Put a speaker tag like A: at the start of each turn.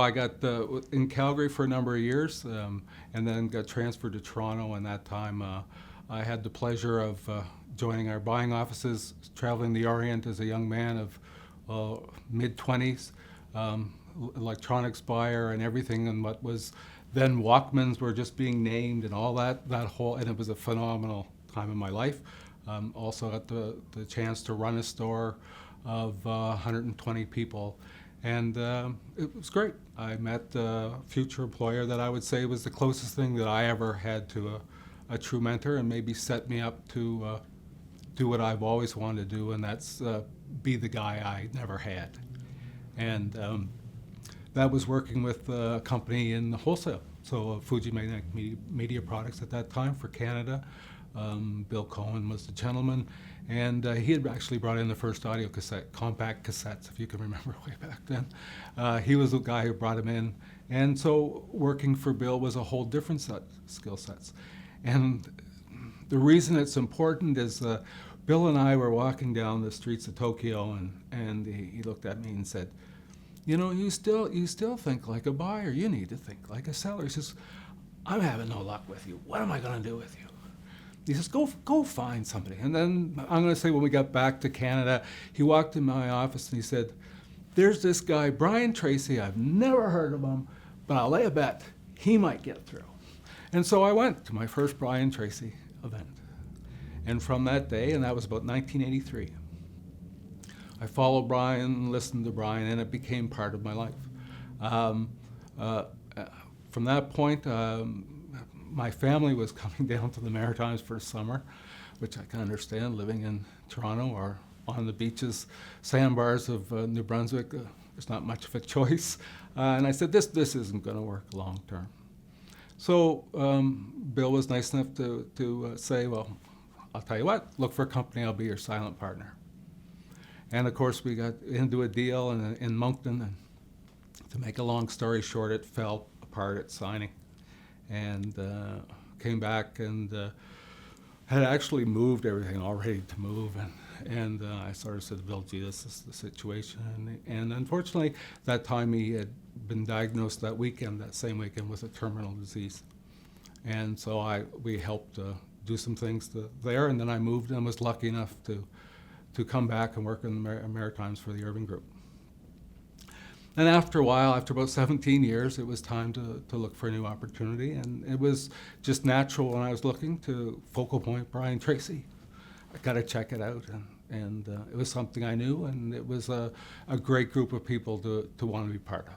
A: I got in Calgary for a number of years, and then got transferred to Toronto. And that time, I had the pleasure of joining our buying offices, traveling the Orient as a young man of mid-20s, electronics buyer and everything, and what was then Walkmans were just being named and all that whole, and it was a phenomenal time in my life. Also got the chance to run a store of 120 people. And it was great. I met a future employer that I would say was the closest thing that I ever had to a true mentor, and maybe set me up to do what I've always wanted to do, and that's be the guy I never had. And that was working with a company in the wholesale. So Fuji made media products at that time for Canada. Bill Cohen was the gentleman, and he had actually brought in the first audio cassette, compact cassettes, if you can remember way back then. He was the guy who brought him in, and so working for Bill was a whole different set of skill sets. And the reason it's important is Bill and I were walking down the streets of Tokyo, and he looked at me and said, "You know, you still think like a buyer. You need to think like a seller." He says, "I'm having no luck with you. What am I going to do with you?" He says, go find somebody. And then I'm going to say when we got back to Canada, he walked in my office and he said, "There's this guy, Brian Tracy. I've never heard of him, but I'll lay a bet he might get through." And so I went to my first Brian Tracy event. And from that day, and that was about 1983, I followed Brian, listened to Brian, and it became part of my life. From that point, my family was coming down to the Maritimes for the summer, which I can understand, living in Toronto or on the beaches, sandbars of New Brunswick. There's not much of a choice. And I said, this isn't going to work long term. So Bill was nice enough to say, "Well, I'll tell you what, look for a company, I'll be your silent partner." And of course, we got into a deal in Moncton, and to make a long story short, it fell apart at signing. And came back and had actually moved everything, all ready to move. And I sort of said, "Bill, gee, this is the situation." And unfortunately, that time he had been diagnosed that same weekend, with a terminal disease. And so we helped do some things there, and then I moved and was lucky enough to come back and work in the Maritimes for the Irving Group. And after a while, after about 17 years, it was time to look for a new opportunity. And it was just natural when I was looking to focal point Brian Tracy. I got to check it out. And it was something I knew, and it was a great group of people to want to be part of.